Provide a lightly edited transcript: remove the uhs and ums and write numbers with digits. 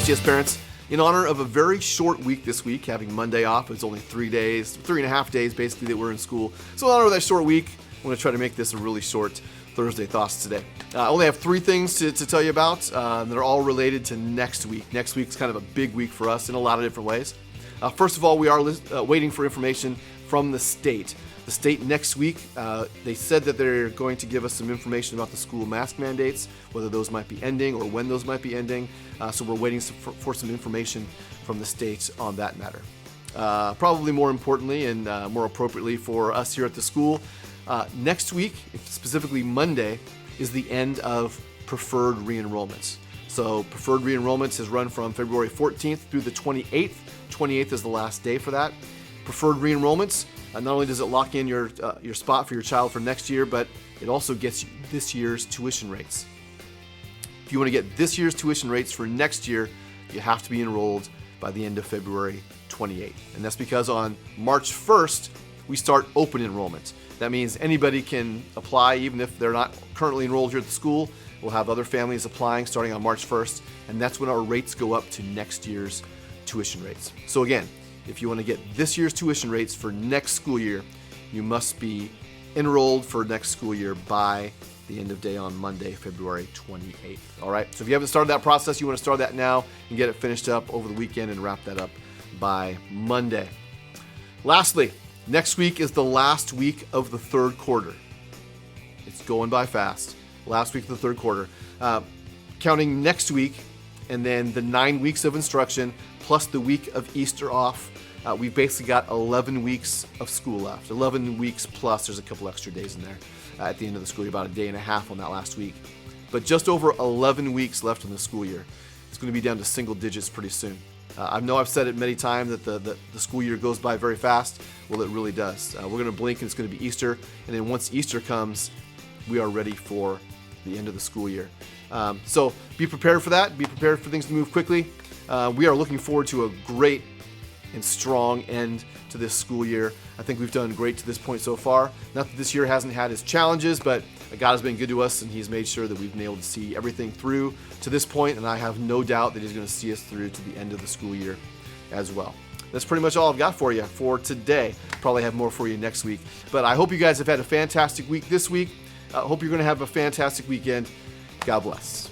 FCS parents, in honor of a very short week this week, having Monday off, it's only 3.5 days basically that we're in school. So in honor of that short week, I'm going to try to make this a really short Thursday Thoughts today. I only have 3 things to tell you about. They're all related to next week. Next week's kind of a big week for us in a lot of different ways. First of all, we are waiting for information from the state. The state next week, they said that they're going to give us some information about the school mask mandates, whether those might be ending or when those might be ending. So we're waiting for some information from the state on that matter. Probably more importantly and more appropriately for us here at the school, next week, specifically Monday, is the end of preferred reenrollments. So preferred reenrollments has run from February 14th through the 28th. 28th is the last day for that. Preferred reenrollments, not only does it lock in your spot for your child for next year, but it also gets you this year's tuition rates. If you want to get this year's tuition rates for next year, you have to be enrolled by the end of February 28th. And that's because on March 1st, we start open enrollment. That means anybody can apply even if they're not currently enrolled here at the school. We'll have other families applying starting on March 1st, and that's when our rates go up to next year's tuition rates. So again, if you want to get this year's tuition rates for next school year, you must be enrolled for next school year by the end of day on Monday, February 28th. All right, so if you haven't started that process, you want to start that now and get it finished up over the weekend and wrap that up by Monday. Lastly, next week is the last week of the third quarter. It's going by fast. Last week of the third quarter. Counting next week and then the 9 weeks of instruction plus the week of Easter off, we've basically got 11 weeks of school left. 11 weeks plus, there's a couple extra days in there at the end of the school year, about a day and a half on that last week. But just over 11 weeks left in the school year. It's going to be down to single digits pretty soon. I know I've said it many times that the school year goes by very fast. Well, it really does. We're going to blink and it's going to be Easter. And then once Easter comes, we are ready for the end of the school year. So be prepared for that. Be prepared for things to move quickly. We are looking forward to a great and strong end to this school year. I think we've done great to this point so far. Not that this year hasn't had its challenges, but God has been good to us and He's made sure that we've been able to see everything through to this point, and I have no doubt that He's going to see us through to the end of the school year as well. That's pretty much all I've got for you for today. Probably have more for you next week. But I hope you guys have had a fantastic week this week. I hope you're going to have a fantastic weekend. God bless.